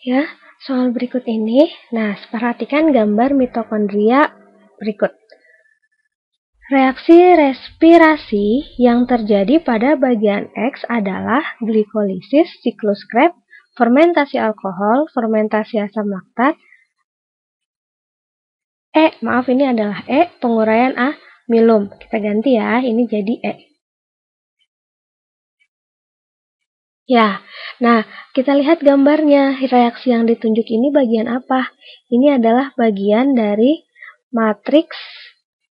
Ya, soal berikut ini. Nah, perhatikan gambar mitokondria berikut. Reaksi respirasi yang terjadi pada bagian X adalah glikolisis, siklus Krebs, fermentasi alkohol, fermentasi asam laktat. Ini adalah penguraian amilum. Kita ganti ya, ini jadi E. Ya, nah kita lihat gambarnya. Reaksi yang ditunjuk ini bagian apa? Ini adalah bagian dari matriks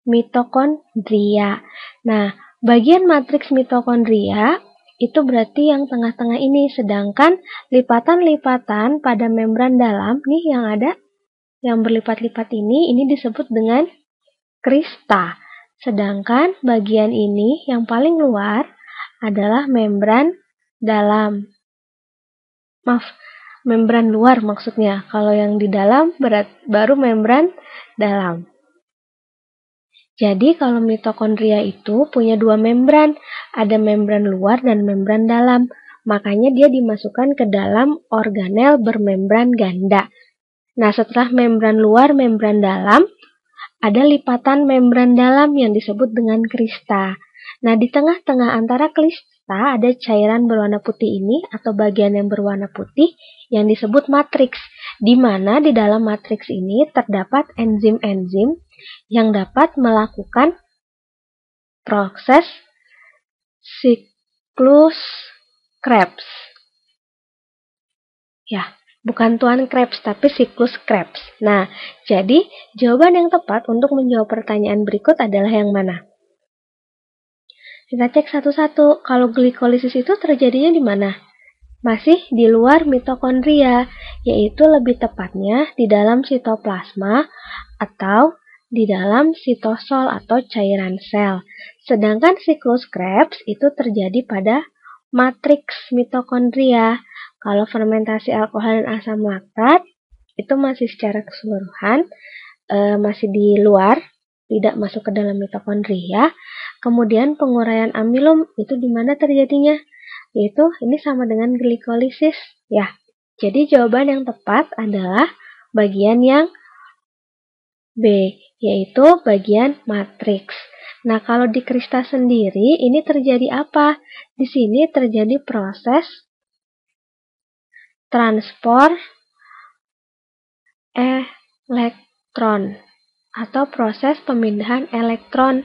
mitokondria. Nah, bagian matriks mitokondria itu berarti yang tengah-tengah ini, sedangkan lipatan-lipatan pada membran dalam nih yang ada, yang berlipat-lipat ini disebut dengan krista. Sedangkan bagian ini yang paling luar adalah membran dalam. Membran luar maksudnya. Kalau yang di dalam baru membran dalam. Jadi kalau mitokondria itu punya dua membran, ada membran luar dan membran dalam. Makanya dia dimasukkan ke dalam organel bermembran ganda. Nah, setelah membran luar, membran dalam, ada lipatan membran dalam yang disebut dengan krista. Nah, di tengah-tengah antara krista ada cairan berwarna putih ini atau bagian yang berwarna putih yang disebut matriks, di mana di dalam matriks ini terdapat enzim-enzim yang dapat melakukan proses siklus Krebs. Ya, bukan Tuan Krebs, tapi siklus Krebs. Nah, jadi jawaban yang tepat untuk menjawab pertanyaan berikut adalah yang mana? Kita cek satu-satu. Kalau glikolisis itu terjadinya di mana? Masih di luar mitokondria, yaitu lebih tepatnya di dalam sitoplasma atau di dalam sitosol atau cairan sel. Sedangkan siklus Krebs itu terjadi pada matriks mitokondria. Kalau fermentasi alkohol dan asam laktat itu masih secara keseluruhan masih di luar, tidak masuk ke dalam mitokondria. Kemudian penguraian amilum itu di mana terjadinya? Yaitu ini sama dengan glikolisis. Ya, jadi jawaban yang tepat adalah bagian yang B, yaitu bagian matriks. Nah, kalau di krista sendiri, ini terjadi apa? Di sini terjadi proses transport elektron atau proses pemindahan elektron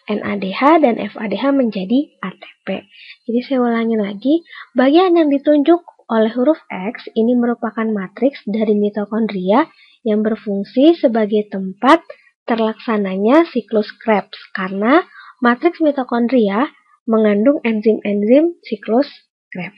NADH dan FADH menjadi ATP. Jadi saya ulangi lagi, bagian yang ditunjuk oleh huruf X ini merupakan matriks dari mitokondria yang berfungsi sebagai tempat terlaksananya siklus Krebs karena matriks mitokondria mengandung enzim-enzim siklus Krebs.